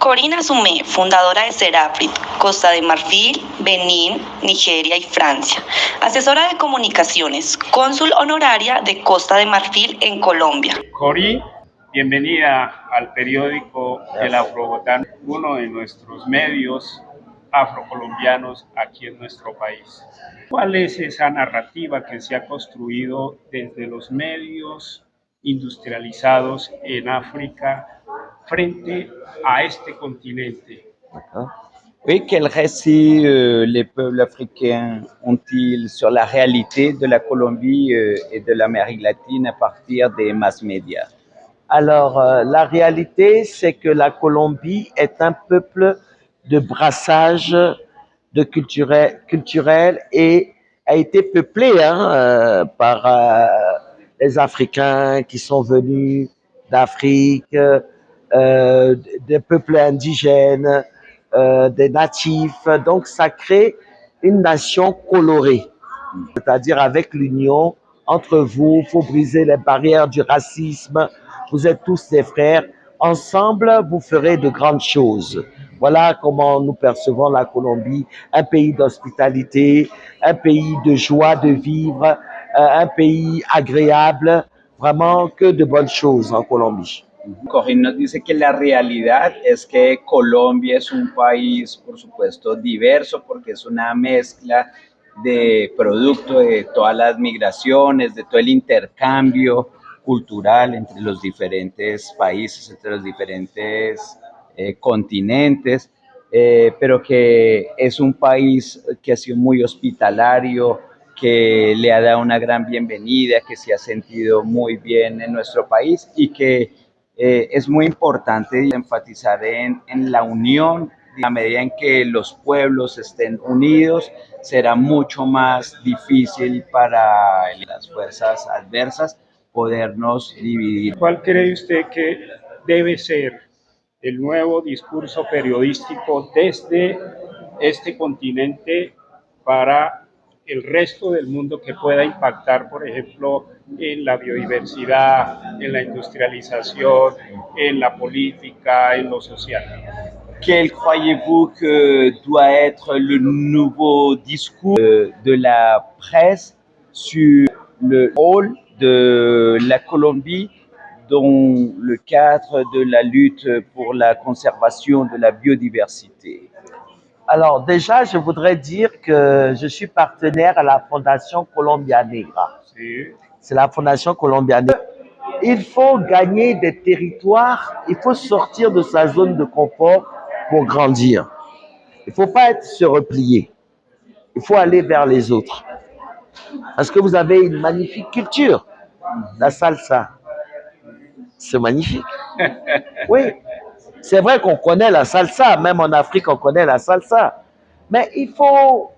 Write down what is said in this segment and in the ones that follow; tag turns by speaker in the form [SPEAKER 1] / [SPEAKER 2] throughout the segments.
[SPEAKER 1] Corina Sumé, fundadora de Seraprit, Costa de Marfil, Benín, Nigeria y Francia. Asesora de comunicaciones, cónsul honoraria de Costa de Marfil en Colombia.
[SPEAKER 2] Cori, bienvenida al periódico El Afrobotano, uno de nuestros medios afrocolombianos aquí en nuestro país. ¿Cuál es esa narrativa que se ha construido desde los medios industrializados en África frente a este continente?
[SPEAKER 3] Oui, quel récit les peuples africains ont-ils sur la réalité de la Colombie et de l'Amérique latine à partir des mass médias?
[SPEAKER 4] Alors, la réalité, c'est que la Colombie est un peuple de brassage de culturel et a été peuplé par les Africains qui sont venus d'Afrique, des peuples indigènes, des natifs. Donc, ça crée une nation colorée, c'est-à-dire avec l'union entre vous, il faut briser les barrières du racisme. Vous êtes tous des frères. Ensemble, vous ferez de grandes choses. Voilà comment nous percevons la Colombie, un pays d'hospitalité, un pays de joie de vivre, un pays agréable, vraiment que de bonnes choses en Colombie.
[SPEAKER 3] Corinne nos dice que la realidad es que Colombia es un país, por supuesto, diverso porque es una mezcla de producto de todas las migraciones, de todo el intercambio cultural entre los diferentes países, entre los diferentes continentes, pero que es un país que ha sido muy hospitalario, que le ha dado una gran bienvenida, que se ha sentido muy bien en nuestro país y que es muy importante enfatizar en la unión. A medida en que los pueblos estén unidos, será mucho más difícil para las fuerzas adversas podernos dividir.
[SPEAKER 2] ¿Cuál cree usted que debe ser el nuevo discurso periodístico desde este continente para el resto del mundo que pueda impactar, por ejemplo, en la biodiversidad, en la industrialización, en la política, en lo social?
[SPEAKER 3] Quel croyez-vous que doit être le nouveau discours de la presse sur le rôle de la Colombie dans le cadre de la lutte pour la conservation de la biodiversité?
[SPEAKER 4] Alors déjà, je voudrais dire que je suis partenaire à la Fondation Colombia Negra.
[SPEAKER 2] Sí.
[SPEAKER 4] C'est la Fondation Colombia Negra. Il faut gagner des territoires, il faut sortir de sa zone de confort pour grandir. Il ne faut pas se replier. Il faut aller vers les autres. Parce que vous avez une magnifique culture. La salsa. C'est magnifique. Oui. C'est vrai qu'on connaît la salsa. Même en Afrique, on connaît la salsa. Mais il faut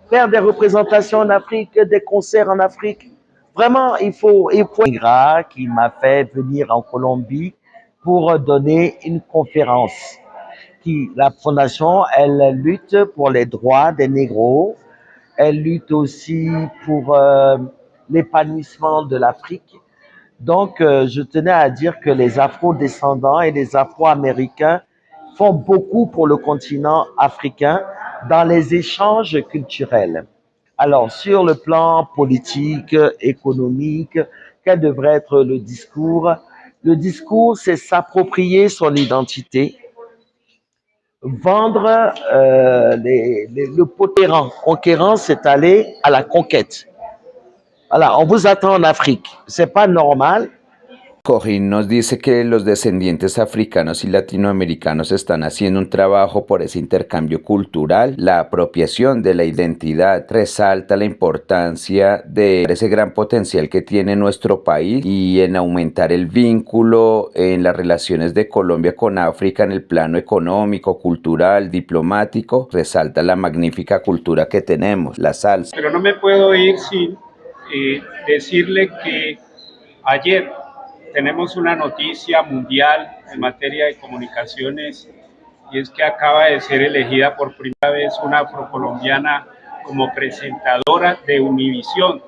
[SPEAKER 4] faire des représentations en Afrique, des concerts en Afrique. Vraiment, il faut qui m'a fait venir en Colombie pour donner une conférence. La fondation, elle lutte pour les droits des négros. Elle lutte aussi pour l'épanouissement de l'Afrique. Donc, je tenais à dire que les Afro-descendants et les Afro-américains font beaucoup pour le continent africain dans les échanges culturels. Alors, sur le plan politique, économique, quel devrait être le discours? Le discours, c'est s'approprier son identité, vendre le potéran. Conquérant, c'est aller à la conquête. Voilà, on vous attend en Afrique. C'est pas normal.
[SPEAKER 3] Corinne nos dice que los descendientes africanos y latinoamericanos están haciendo un trabajo por ese intercambio cultural, la apropiación de la identidad, resalta la importancia de ese gran potencial que tiene nuestro país y en aumentar el vínculo en las relaciones de Colombia con África en el plano económico, cultural, diplomático, resalta la magnífica cultura que tenemos, la salsa.
[SPEAKER 2] Pero no me puedo ir sin decirle que ayer tenemos una noticia mundial en materia de comunicaciones y es que acaba de ser elegida por primera vez una afrocolombiana como presentadora de Univisión.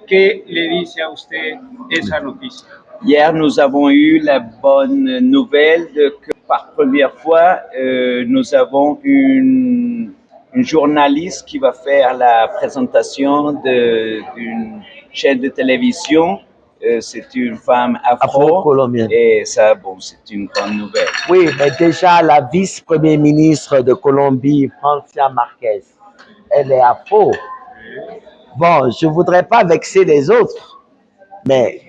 [SPEAKER 2] ¿Qué le dice a usted esa noticia?
[SPEAKER 3] Hier, nous avons eu la bonne nouvelle par première fois, nous avons une journaliste qui va faire la présentation d'une chaîne de télévision. C'est une femme
[SPEAKER 4] Afro-colombienne.
[SPEAKER 3] et ça, bon, c'est une grande nouvelle.
[SPEAKER 4] Oui, mais déjà la vice-première ministre de Colombie, Francia Marquez, elle est afro. Bon, je voudrais pas vexer les autres, mais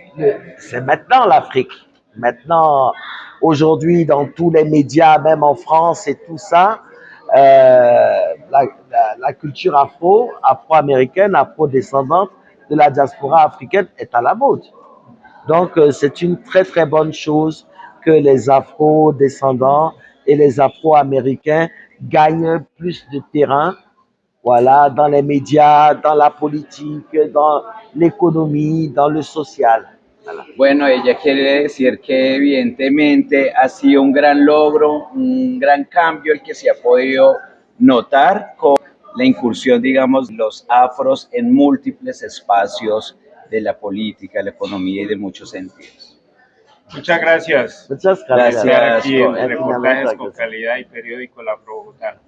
[SPEAKER 4] c'est maintenant l'Afrique. Maintenant, aujourd'hui, dans tous les médias, même en France et tout ça, la culture afro-américaine, afro-descendante de la diaspora africaine est à la mode. Donc, c'est une très, très bonne chose que les afro-descendants et les afro-américains gagnent plus de terrain, voilà, dans les médias, dans la politique, dans l'économie, dans le social. Voilà.
[SPEAKER 3] Bueno, ella quiere decir que evidentemente ha sido un gran logro, un gran cambio el que se ha podido notar con la incursión, digamos, de los afros en múltiples espacios de la política, la economía y de muchos sentidos.
[SPEAKER 2] Muchas gracias.
[SPEAKER 4] Muchas
[SPEAKER 3] Gracias.
[SPEAKER 2] Estar aquí en
[SPEAKER 3] Gracias.
[SPEAKER 2] Reportajes con Calidad y Periódico El Afro Bogotano.